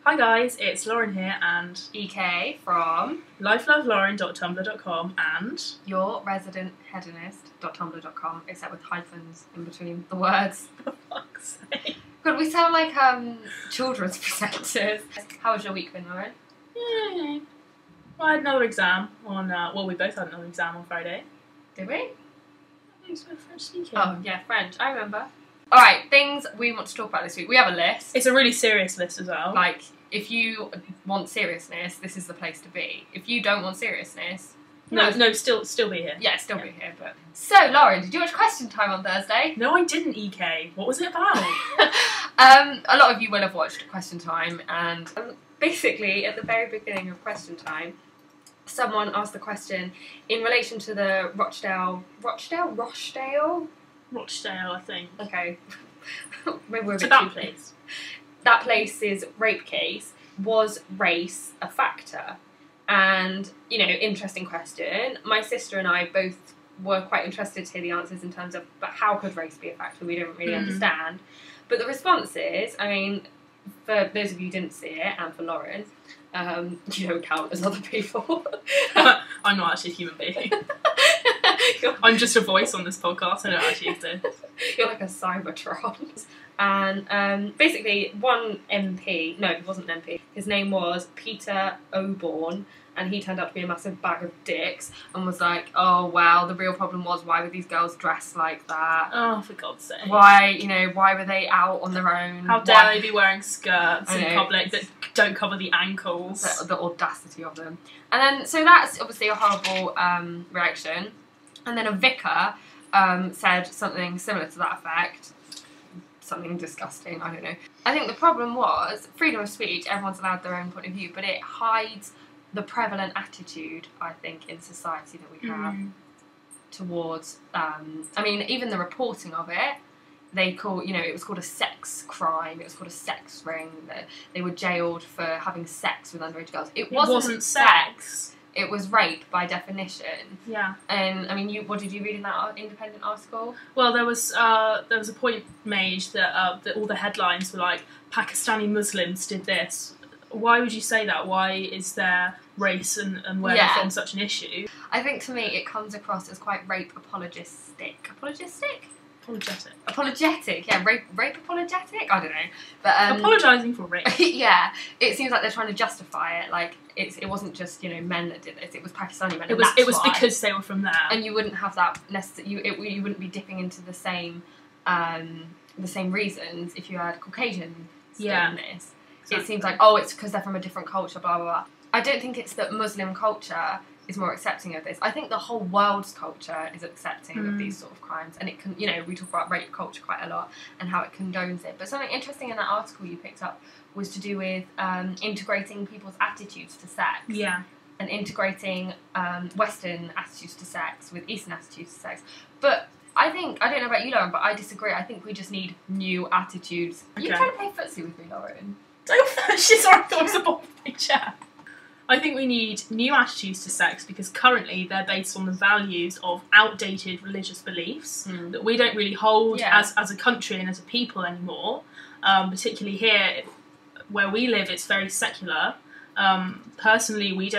Hi guys, it's Lauren here and EK from lifelovelauren.tumblr.com and yourresidentHedonist.tumblr.com, except with hyphens in between the words. for fuck's sake. God, we sound like children's presenters. How was your week been, Lauren? Yeah. Well, I had another exam on, we both had another exam on Friday. Did we? It was French speaking. Oh, yeah, French. I remember. Alright, things we want to talk about this week. We have a list. It's a really serious list as well. Like, if you want seriousness, this is the place to be. If you don't want seriousness... No, still be here. Yeah, still be here, but... So, Lauren, did you watch Question Time on Thursday? No, I didn't, EK. What was it about? A lot of you will have watched Question Time, and basically, at the very beginning of Question Time, someone asked the question in relation to the Rochdale, Rochdale, I think. okay, maybe we're a To bit that too place. That place's rape case, was race a factor? And, you know, interesting question. My sister and I both were quite interested to hear the answers in terms of, but how could race be a factor? We don't really understand. But the responses, I mean, for those of you who didn't see it, and for Lauren, you don't count as other people. I'm not actually a human being. I'm just a voice on this podcast. I don't actually exist. You're like a Cybertron. And basically, one MP, no, he wasn't an MP, his name was Peter Oborne, and he turned out to be a massive bag of dicks and was like, oh wow, the real problem was, why were these girls dressed like that? Oh, for God's sake. Why were they out on their own? How dare they be wearing skirts in know, public that don't cover the ankles? The audacity of them. And then, so that's obviously a horrible reaction. And then a vicar said something similar to that effect. Something disgusting, I don't know. I think the problem was, freedom of speech, everyone's allowed their own point of view, but it hides the prevalent attitude, I think, in society that we have towards, I mean, even the reporting of it, they call, it was called a sex crime, it was called a sex ring, they were jailed for having sex with underage girls. It wasn't sex. It was rape by definition. Yeah. And I mean, what did you read in that independent article? Well, there was a point made that all the headlines were like, Pakistani Muslims did this. Why would you say that? Why is their race and where they're from such an issue? I think to me it comes across as quite rape apologistic. Apologetic, yeah, rape apologetic? I don't know. But apologising for rape. Yeah, it seems like they're trying to justify it, like it wasn't just, men that did this, it was Pakistani men. It was because they were from there. And you wouldn't have that necessarily, you wouldn't be dipping into the same reasons if you had Caucasian in this. Exactly. It seems like, it's because they're from a different culture, blah blah blah. I don't think it's that Muslim culture is more accepting of this. I think the whole world's culture is accepting of these sort of crimes, and it can, we talk about rape culture quite a lot and how it condones it. But something interesting in that article you picked up was to do with integrating people's attitudes to sex. Yeah. And integrating Western attitudes to sex with Eastern attitudes to sex. But I don't know about you, Lauren, but I disagree. I think we just need new attitudes. Okay. You trying to play footsie with me, Lauren? Sorry, I thought it was a ball picture. I think we need new attitudes to sex because currently they're based on the values of outdated religious beliefs that we don't really hold as a country and as a people anymore. Particularly here, where we live, it's very secular. Personally, we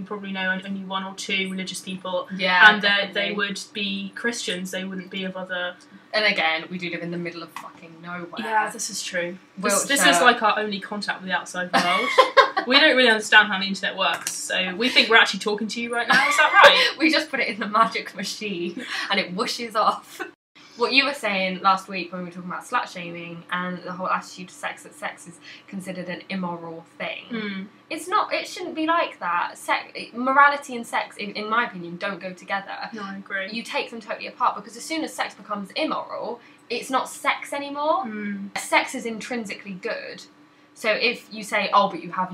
probably know only one or two religious people, and they would be Christians. They wouldn't be of other. And again, we do live in the middle of fucking nowhere. Yeah, this is true. This is like our only contact with the outside world. We don't really understand how the internet works, so we think we're actually talking to you right now. Is that right? We just put it in the magic machine, and it whooshes off. What you were saying last week when we were talking about slut shaming and the whole attitude to sex, that sex is considered an immoral thing. It's not. It shouldn't be like that. Morality and sex, in my opinion, don't go together. No, I agree. You take them totally apart because as soon as sex becomes immoral, it's not sex anymore. Sex is intrinsically good. So if you say, but you have,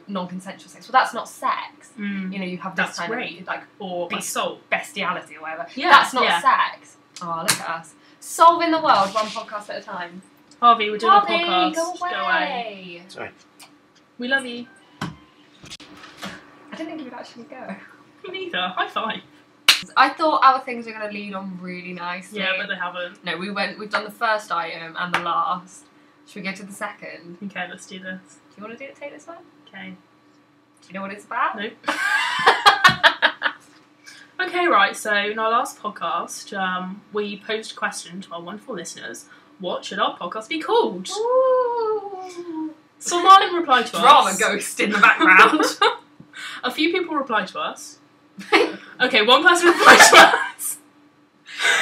non-consensual sex, well, that's not sex. You have this kind of, like, or assault, bestiality or whatever. Yeah, that's not sex. Oh, look at us. Solving the world one podcast at a time. Harvey, we're doing a podcast. Go away. Sorry. We love you. I didn't think you would actually go. Me neither. High five. I thought our things were going to lead on really nicely. Yeah, but they haven't. No, we've done the first item and the last. Should we go to the second? Okay, let's do this. Do you want to take this one? Okay. Do you know what it's about? Nope. Okay, right, so in our last podcast, we posed a question to our wonderful listeners. What should our podcast be called? Ooh. Someone replied to us. Drama ghost in the background. A few people replied to us. Okay, one person replied to us.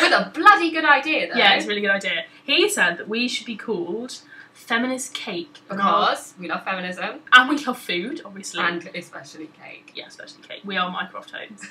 With a bloody good idea, though. Yeah, it's a really good idea. He said that we should be called Feminist Cake. Because we love feminism. And we love food, obviously. And especially cake. Yeah, especially cake. We are Mycroft Homes.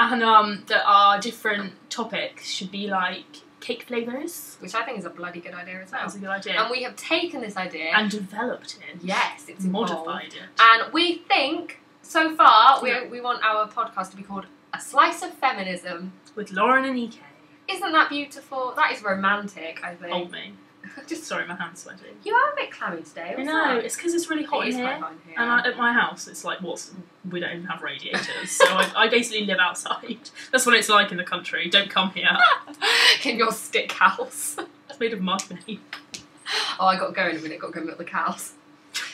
And that our different topics should be like cake flavours. Which I think is a bloody good idea as well. That's a good idea. And we have taken this idea. And developed it. Yes, it's modified it. And we think, so far, we want our podcast to be called A Slice of Feminism. With Lauren and EK. Isn't that beautiful? That is romantic, I think. Hold me. Sorry, my hand's sweaty. You are a bit clammy today. I know, it's because it's really hot in here. Quite hot in here. And at my house, it's like, we don't even have radiators. So I basically live outside. That's what it's like in the country. Don't come here. In your stick house. It's made of mud, mate. Oh, I got to go in a minute. Got to go milk the cows.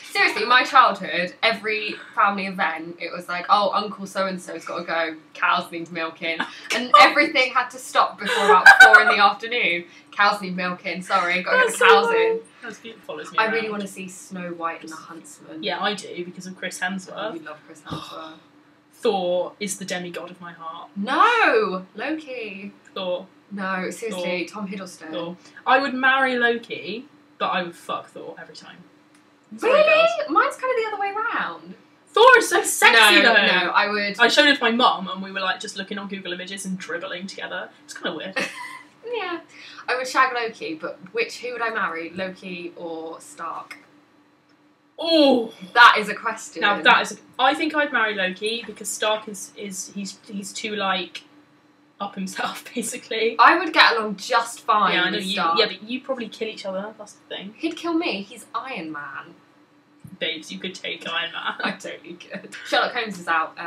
Seriously, in my childhood, every family event, it was like, oh, Uncle so-and-so's got to go, cows need milking. And everything had to stop before about 4 in the afternoon. Cows need milking, sorry, got to get the cows in. That's beautiful, follows me I around. really want to see Snow White and the Huntsman. Yeah, I do, because of Chris I Hemsworth. really love Chris Hemsworth. Thor is the demigod of my heart. No! Loki. Thor. No, seriously, Tom Hiddleston. Thor. I would marry Loki, but I would fuck Thor every time. Really? Mine's kind of the other way round. Thor is so sexy though. No, I would. I showed it to my mum and we were like just looking on Google Images and dribbling together. It's kind of weird. Yeah. I would shag Loki, but who would I marry? Loki or Stark? Oh, that is a question. Now that is. I think I'd marry Loki because Stark he's too like up himself basically. I would get along just fine. Yeah, I know with you. Stark. Yeah, but you probably kill each other. That's the thing. He'd kill me. He's Iron Man. Babes, you could take Iron Man. I totally could. Sherlock Holmes is out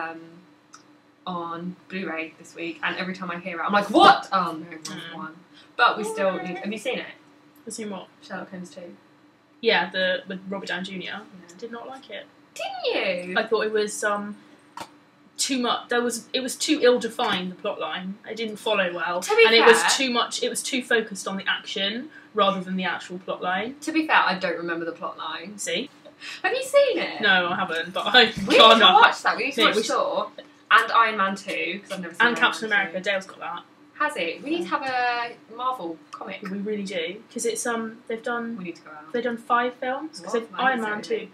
on Blu-ray this week, and every time I hear it, I'm like, what? Oh no, wrong one. But we still need. Have you seen it? I've seen what? Sherlock Holmes 2. Yeah, with Robert Downey Jr. Yeah. Did not like it. Didn't you? I thought it was too much. It was too ill-defined, the plot line. It didn't follow well, to be fair, it was too much. It was too focused on the action rather than the actual plot line. To be fair, I don't remember the plot line. See? Have you seen it? No, I haven't. But I we need to watch that. We need to watch should. Thor and Iron Man 2 because I've never seen. And Captain America. 2. Dale's got that. Has it? We need to have a Marvel comic. We really do because it's they've done. We need to go out. They've done 5 films because Iron Man 2.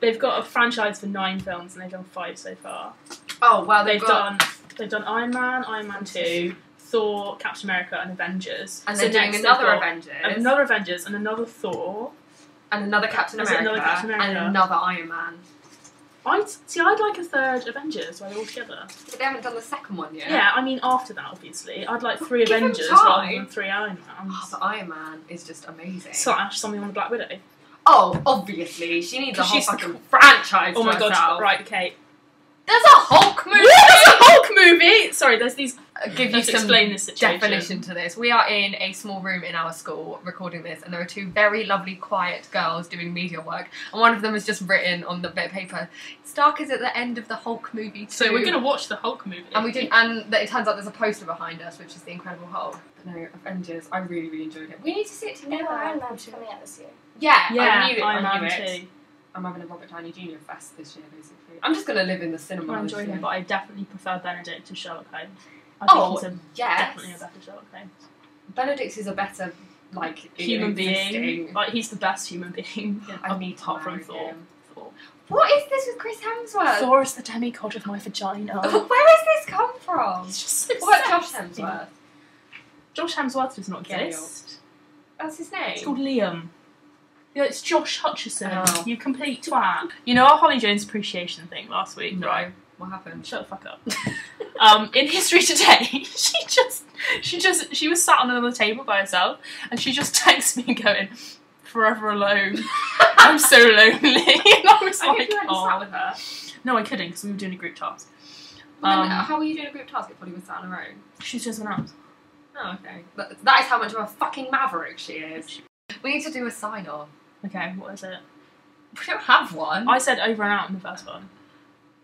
They've got a franchise for 9 films and they've done 5 so far. Oh wow! They've done Iron Man 2, Thor, Captain America, and Avengers. And they're doing another Avengers, and another Thor, and another Captain America, and another Iron Man. I'd like a third Avengers while they're all together. But they haven't done the second one yet. Yeah, I mean after that, obviously, I'd like 3 Give Avengers them time. rather than 3 Iron Mans. Oh, but Iron Man is just amazing. / something on the Black Widow. Oh, obviously, she needs a whole she's fucking franchise. Oh my to god! herself. Right, okay. There's a Hulk movie. There's a Hulk movie. Sorry, there's these. Give you Let's some explain this situation. definition to this. We are in a small room in our school recording this, and there are 2 very lovely, quiet girls doing media work, and one of them has just written on the bit of paper, Stark is at the end of the Hulk movie too. So we're gonna watch the Hulk movie, and we did, and it turns out there's a poster behind us, which is the Incredible Hulk. But no, Avengers, I really, really enjoyed it. We need to see it together. Iron Man's coming out this year. Yeah, Yeah, I knew it. Iron I knew Man it. too. I'm having a Robert Downey Jr. fest this year, basically. I'm just gonna live in the cinema. I this enjoy year. him, but I definitely prefer Benedict to Sherlock Holmes. I think he's definitely a better Sherlock Holmes. Benedict is a better, like, Human being. existing. Like, he's the best human being. I need to apart from marry Thor. him. What is this with Chris Hemsworth? Thor is the demigod of my vagina. Where has this come from? He's just so What about Josh sexy. Hemsworth? Josh Hemsworth does not Dale. exist. That's his name. It's called Liam. Yeah, it's Josh Hutcherson. Oh. You complete twat. You know our Holly Jones appreciation thing last week, No. right? What happened? Shut the fuck up. In History Today, she was sat on another table by herself, and she just texted me going, "Forever alone. I'm so lonely." And I was I like, you hadn't sat with her. No, I couldn't because we were doing a group task. Well, then, how were you doing a group task if Polly was sat on her own? She's just went out. Oh, okay. That is how much of a fucking maverick she is. We need to do a sign-off. Okay, what is it? We don't have one. I said Over and Out in the first one.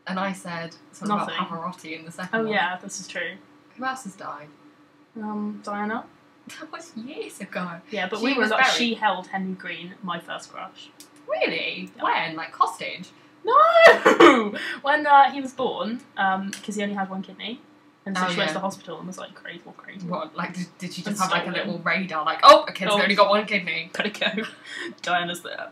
And I said something Nothing. about Pavarotti in the second Oh one. yeah, this is true. Who else has died? Diana? That was years ago. Yeah, but She we were was like, buried. she held Henry Green, my first crush. Really? Yeah. When? Like hostage? No! When he was born, because he only had one kidney. And so Oh, she went to yeah. the hospital and was like, crazy. What? Like, did she just And have like a stolen. little radar? Like, oh, a kid's Oh. only got one kidney. Gotta go. Diana's there.